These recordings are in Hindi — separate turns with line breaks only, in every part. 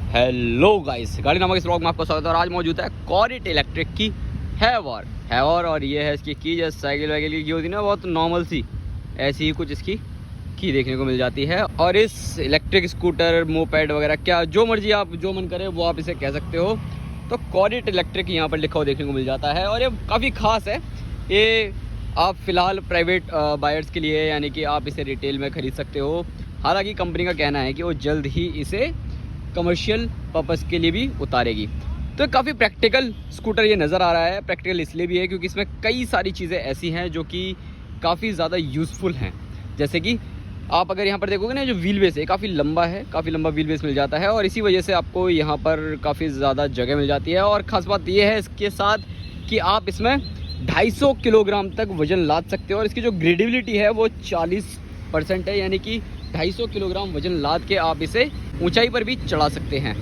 हेलो गाइस, गाड़ी नामक इस व्लॉग में आपका स्वागत है। और आज मौजूद है कॉरिट इलेक्ट्रिक की हैवर और ये है इसकी की। जैसे साइकिल वाइकिल की होती है ना, बहुत नॉर्मल सी ऐसी ही कुछ इसकी की देखने को मिल जाती है। और इस इलेक्ट्रिक स्कूटर मोपेड वगैरह क्या जो मर्जी आप जो मन करे वो आप इसे कह सकते हो। तो कॉरिट इलेक्ट्रिक यहाँ पर लिखा हुआ देखने को मिल जाता है और ये काफ़ी ख़ास है। ये आप फ़िलहाल प्राइवेट बायर्स के लिए, यानी कि आप इसे रिटेल में ख़रीद सकते हो। हालांकि कंपनी का कहना है कि वो जल्द ही इसे कमर्शियल पर्पस के लिए भी उतारेगी। तो काफ़ी प्रैक्टिकल स्कूटर ये नज़र आ रहा है। प्रैक्टिकल इसलिए भी है क्योंकि इसमें कई सारी चीज़ें ऐसी हैं जो कि काफ़ी ज़्यादा यूज़फुल हैं। जैसे कि आप अगर यहाँ पर देखोगे ना, जो व्हील बेस है काफ़ी लंबा है, काफ़ी लंबा व्हील बेस मिल जाता है और इसी वजह से आपको यहाँ पर काफ़ी ज़्यादा जगह मिल जाती है। और ख़ास बात ये है इसके साथ कि आप इसमें 250 किलोग्राम तक वज़न लाद सकते हो और इसकी जो ग्रेडेबिलिटी है वो 40% है, यानी कि 250 किलोग्राम वजन लाद के आप इसे ऊंचाई पर भी चढ़ा सकते हैं।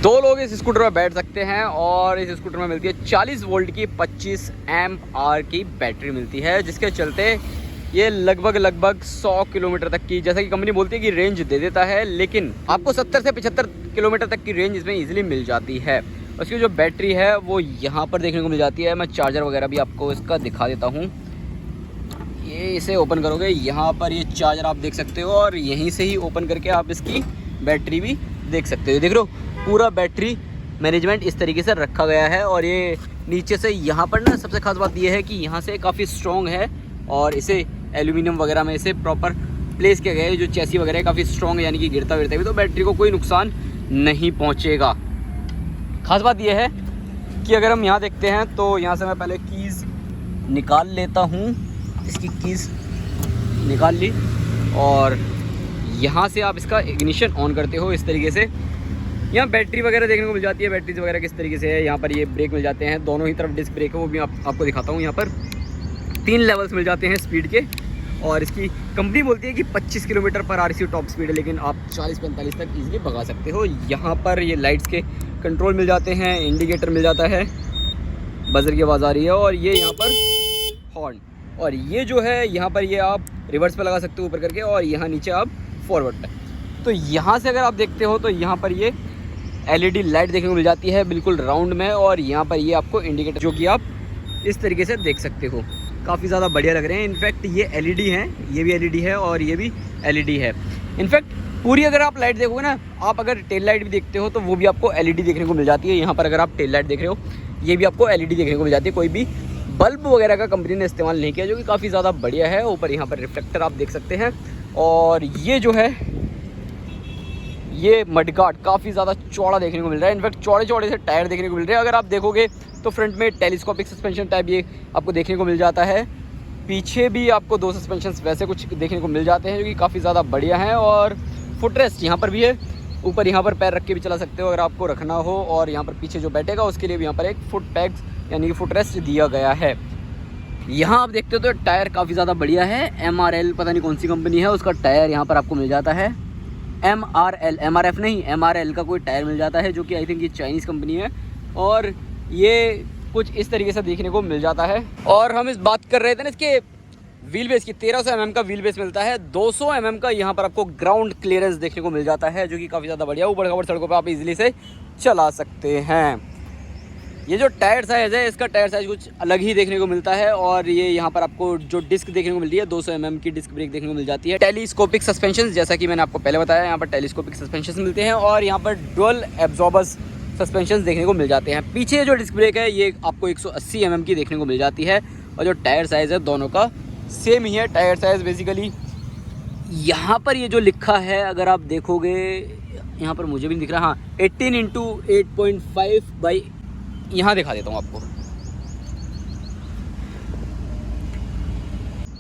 2 लोग इस स्कूटर में बैठ सकते हैं और इस स्कूटर में मिलती है 40 वोल्ट की 25 एम्प आर की बैटरी मिलती है, जिसके चलते ये लगभग 100 किलोमीटर तक की, जैसा कि कंपनी बोलती है कि रेंज दे देता है, लेकिन आपको 70 से 75 किलोमीटर तक की रेंज इसमें ईजिली मिल जाती है। उसकी जो बैटरी है वो यहाँ पर देखने को मिल जाती है। मैं चार्जर वगैरह भी आपको इसका दिखा देता हूँ। ये इसे ओपन करोगे, यहाँ पर ये चार्जर आप देख सकते हो और यहीं से ही ओपन करके आप इसकी बैटरी भी देख सकते हो। देख लो, पूरा बैटरी मैनेजमेंट इस तरीके से रखा गया है। और ये नीचे से यहाँ पर ना सबसे खास बात ये है कि यहाँ से काफ़ी स्ट्रॉन्ग है और इसे एल्यूमिनियम वगैरह में इसे प्रॉपर प्लेस किया गया है। जो चेसी वगैरह है काफ़ी स्ट्रॉन्ग है, यानी कि गिरता गिरता भी तो बैटरी को कोई नुकसान नहीं पहुँचेगा। खास बात यह है कि अगर हम यहाँ देखते हैं तो यहाँ से मैं पहले कीज़ निकाल लेता हूँ। इसकी कीज़ निकाल ली और यहाँ से आप इसका इग्निशन ऑन करते हो इस तरीके से। यहाँ बैटरी वगैरह देखने को मिल जाती है। बैटरीज वगैरह किस तरीके से है, यहाँ पर ये ब्रेक मिल जाते हैं, दोनों ही तरफ डिस्क ब्रेक है, वो भी आपको दिखाता हूँ। यहाँ पर 3 लेवल्स मिल जाते हैं स्पीड के और इसकी कंपनी बोलती है कि 25 किलोमीटर पर आर टॉप स्पीड है, लेकिन आप 40-45 तक ईजिली भगा सकते हो। यहाँ पर ये लाइट्स के कंट्रोल मिल जाते हैं, इंडिकेटर मिल जाता है, बजर की आवाज़ आ रही है और ये यहाँ पर हॉर्न। और ये जो है यहाँ पर ये आप रिवर्स पे लगा सकते हो ऊपर करके और यहाँ नीचे आप फॉरवर्ड पे। तो यहाँ से अगर आप देखते हो तो यहाँ पर ये एलईडी लाइट देखने को मिल जाती है बिल्कुल राउंड में और यहाँ पर ये आपको इंडिकेटर जो कि आप इस तरीके से देख सकते हो। काफ़ी ज़्यादा बढ़िया लग रहे हैं। इनफैक्ट ये एलईडी हैं, ये भी एलईडी है और ये भी एलईडी है। इनफैक्ट पूरी अगर आप लाइट देखोगे ना, आप अगर टेल लाइट भी देखते हो तो वो भी आपको एलईडी देखने को मिल जाती है। यहाँ पर अगर आप टेल लाइट देख रहे हो ये भी आपको एलईडी देखने को मिल जाती है। कोई भी बल्ब वगैरह का कंपनी ने इस्तेमाल नहीं किया, जो कि काफ़ी ज़्यादा बढ़िया है। ऊपर यहाँ पर रिफ्लेक्टर आप देख सकते हैं और ये जो है ये मडगार्ड काफ़ी ज़्यादा चौड़ा देखने को मिल रहा है। इनफैक्ट चौड़े चौड़े से टायर देखने को मिल रहे हैं। अगर आप देखोगे तो फ्रंट में टेलीस्कोपिक सस्पेंशन टाइप ये आपको देखने को मिल जाता है। पीछे भी आपको 2 सस्पेंशन वैसे कुछ देखने को मिल जाते हैं जो कि काफ़ी ज़्यादा बढ़िया हैं। और फुट रेस्ट यहाँ पर भी है, ऊपर यहाँ पर पैर रख के भी चला सकते हो अगर आपको रखना हो। और यहाँ पर पीछे जो बैठेगा उसके लिए भी यहाँ पर एक फुट पैग्स यानी कि फुट रेस्ट दिया गया है। यहाँ आप देखते हो तो टायर काफ़ी ज़्यादा बढ़िया है। MRL पता नहीं कौन सी कंपनी है, उसका टायर यहाँ पर आपको मिल जाता है। MRL, MRF नहीं, MRL का कोई टायर मिल जाता है जो कि आई थिंक ये चाइनीज़ कंपनी है। और ये कुछ इस तरीके से देखने को मिल जाता है। और हम इस बात कर रहे थे ना इसके व्हील बेस की, 1300 mm का व्हील बेस मिलता है। 200 mm का यहाँ पर आपको ग्राउंड क्लियरेंस देखने को मिल जाता है, जो कि काफ़ी ज़्यादा बढ़िया। ऊपर खबर सड़कों पर आप इजीली से चला सकते हैं। ये जो टायर साइज़ है, इसका टायर साइज़ कुछ अलग ही देखने को मिलता है। और ये यहाँ पर आपको जो डिस्क देखने को मिलती है 200 mm की डिस्क ब्रेक देखने को मिल जाती है। टेलीस्कोपिक सस्पेंशन, जैसा कि मैंने आपको पहले बताया, यहाँ पर टेलीस्कोपिक सस्पेंशन मिलते हैं और यहाँ पर डुअल एब्जॉर्बर्स सस्पेंशन देखने को मिल जाते हैं। पीछे जो डिस्क ब्रेक है ये आपको 180 mm की देखने को मिल जाती है। और जो टायर साइज़ है दोनों का सेम ही है। टायर साइज़ बेसिकली यहाँ पर ये जो लिखा है, अगर आप देखोगे यहाँ पर मुझे भी दिख रहा है, हाँ 18x8.5 बाई, यहाँ दिखा देता हूँ आपको,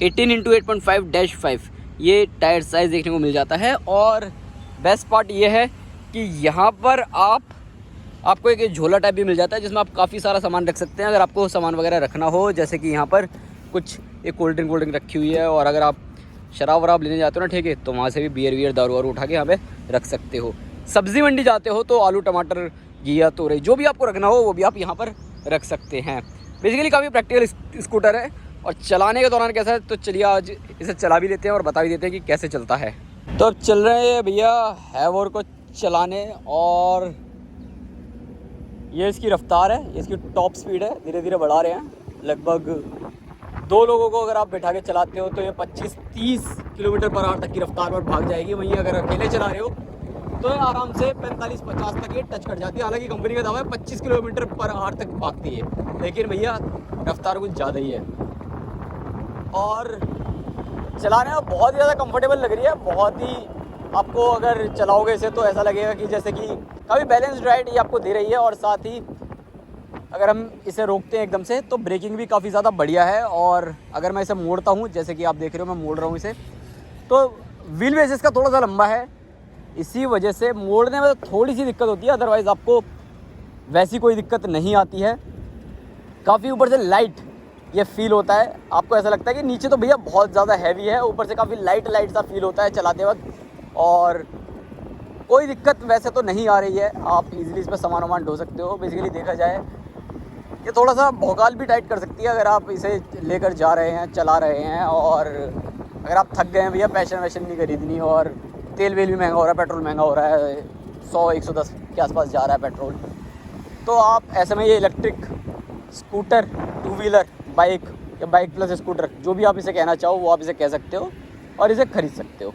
18x8.5-5 ये टायर साइज़ देखने को मिल जाता है। और बेस्ट पार्ट ये है कि यहाँ पर आपको एक झोला टाइप भी मिल जाता है जिसमें आप काफ़ी सारा सामान रख सकते हैं। अगर आपको सामान वगैरह रखना हो, जैसे कि यहाँ पर कुछ एक कोल्ड ड्रिंक रखी हुई है और अगर आप शराब वराब लेने जाते हो ना, ठीक है, तो वहाँ से भी बियर दारू वारू उठा के यहाँ पे रख सकते हो। सब्ज़ी मंडी जाते हो तो आलू टमाटर घिया तोरई जो भी आपको रखना हो वो भी आप यहाँ पर रख सकते हैं। बेसिकली काफ़ी प्रैक्टिकल स्कूटर है। और चलाने के दौरान कैसा है, तो चलिए आज इसे चला भी लेते हैं और बता भी देते हैं कि कैसे चलता है। तो अब चल रहे हैं भैया हैवर को चलाने। और ये इसकी रफ्तार है, इसकी टॉप स्पीड है, धीरे धीरे बढ़ा रहे हैं। लगभग 2 लोगों को अगर आप बैठा के चलाते हो तो ये 25-30 किलोमीटर पर आवर तक की रफ्तार पर भाग जाएगी। वहीं अगर अकेले चला रहे हो तो ये आराम से 45-50 तक ये टच कर जाती है। हालांकि कंपनी का दावा है 25 किलोमीटर पर आवर तक भागती है, लेकिन भैया रफ्तार कुछ ज़्यादा ही है। और चलाने में बहुत ज़्यादा कंफर्टेबल लग रही है, बहुत ही। आपको अगर चलाओगे इसे तो ऐसा लगेगा कि जैसे कि काफ़ी बैलेंस्ड राइड ये आपको दे रही है। और साथ ही अगर हम इसे रोकते हैं एकदम से तो ब्रेकिंग भी काफ़ी ज़्यादा बढ़िया है। और अगर मैं इसे मोड़ता हूँ, जैसे कि आप देख रहे हो मैं मोड़ रहा हूँ इसे, तो व्हील बेस इसका थोड़ा सा लंबा है, इसी वजह से मोड़ने में थोड़ी सी दिक्कत होती है। अदरवाइज़ आपको वैसी कोई दिक्कत नहीं आती है। काफ़ी ऊपर से लाइट ये फील होता है, आपको ऐसा लगता है कि नीचे तो भैया बहुत ज़्यादा हैवी है, ऊपर से काफ़ी लाइट सा फील होता है चलाते वक्त। और कोई दिक्कत वैसे तो नहीं आ रही है, आप इजीली इस पर सामान वामान ढो सकते हो। बेसिकली देखा जाए ये थोड़ा सा भौकाल भी टाइट कर सकती है अगर आप इसे लेकर जा रहे हैं, चला रहे हैं। और अगर आप थक गए हैं भैया, पैशन वैशन नहीं खरीदनी, और तेल वेल भी महंगा हो रहा है, पेट्रोल महंगा हो रहा है, 100-110 के आसपास जा रहा है पेट्रोल, तो आप ऐसे में ये इलेक्ट्रिक स्कूटर, 2 व्हीलर, बाइक या बाइक प्लस स्कूटर, जो भी आप इसे कहना चाहो वो आप इसे कह सकते हो और इसे खरीद सकते हो।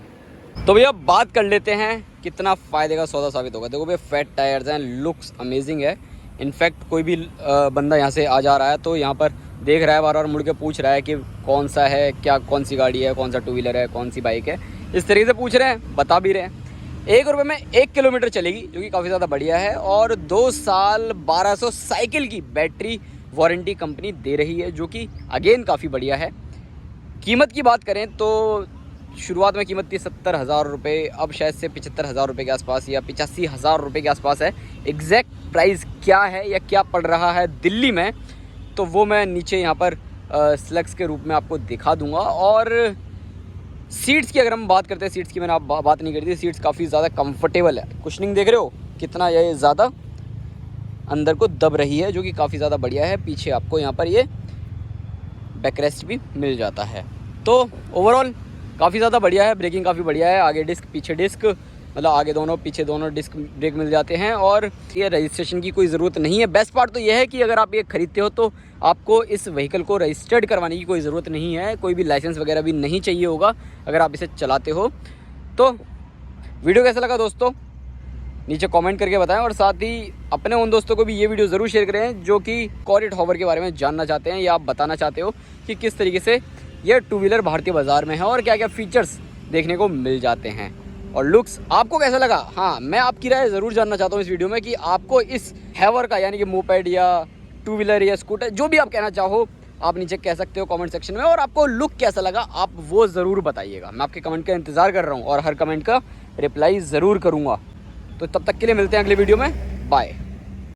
तो भैया बात कर लेते हैं कितना फ़ायदे का सौदा साबित होगा। देखो भैया फैट टायर्स हैं, लुक्स अमेजिंग है। इनफैक्ट कोई भी बंदा यहाँ से आ जा रहा है तो यहाँ पर देख रहा है, बार बार मुड़ के पूछ रहा है कि कौन सा है, क्या कौन सी गाड़ी है, कौन सा 2 व्हीलर है, कौन सी बाइक है, इस तरीके से पूछ रहे हैं, बता भी रहे हैं। 1 रुपये में 1 किलोमीटर चलेगी, जो कि काफ़ी ज़्यादा बढ़िया है। और 2 साल 1200 साइकिल की बैटरी वारंटी कंपनी दे रही है, जो कि अगेन काफ़ी बढ़िया है। कीमत की बात करें तो शुरुआत में कीमत थी 70,000 रुपये, अब शायद से 75,000 रुपये के आसपास या 85,000 रुपये के आसपास है। एग्जैक्ट प्राइस क्या है या क्या पड़ रहा है दिल्ली में, तो वो मैं नीचे यहाँ पर स्लग्स के रूप में आपको दिखा दूंगा। और सीट्स की अगर हम बात करते हैं, सीट्स की मैंने आप बात नहीं करी थी, सीट्स काफ़ी ज़्यादा कंफर्टेबल है। कुशनिंग देख रहे हो कितना ये ज़्यादा अंदर को दब रही है, जो कि काफ़ी ज़्यादा बढ़िया है। पीछे आपको यहाँ पर ये बैकरेस्ट भी मिल जाता है। तो ओवरऑल काफ़ी ज़्यादा बढ़िया है, ब्रेकिंग काफ़ी बढ़िया है। आगे डिस्क पीछे डिस्क, मतलब आगे दोनों पीछे दोनों डिस्क ब्रेक मिल जाते हैं। और ये रजिस्ट्रेशन की कोई ज़रूरत नहीं है। बेस्ट पार्ट तो ये है कि अगर आप ये खरीदते हो तो आपको इस व्हीकल को रजिस्टर्ड करवाने की कोई ज़रूरत नहीं है, कोई भी लाइसेंस वगैरह भी नहीं चाहिए होगा अगर आप इसे चलाते हो। तो वीडियो कैसा लगा दोस्तों नीचे कमेंट करके बताएं। और साथ ही अपने उन दोस्तों को भी ये वीडियो ज़रूर शेयर करें जो कि कॉरिट हॉवर के बारे में जानना चाहते हैं, या आप बताना चाहते हो कि किस तरीके से ये 2 व्हीलर भारतीय बाज़ार में है और क्या क्या फीचर्स देखने को मिल जाते हैं। और लुक्स आपको कैसा लगा, हाँ मैं आपकी राय ज़रूर जानना चाहता हूँ इस वीडियो में कि आपको इस हैवर का, यानी कि मोपेड या 2 व्हीलर या स्कूटर, जो भी आप कहना चाहो आप नीचे कह सकते हो कमेंट सेक्शन में। और आपको लुक कैसा लगा आप वो ज़रूर बताइएगा, मैं आपके कमेंट का इंतज़ार कर रहा हूँ और हर कमेंट का रिप्लाई ज़रूर करूँगा। तो तब तक के लिए मिलते हैं अगले वीडियो में, बाय।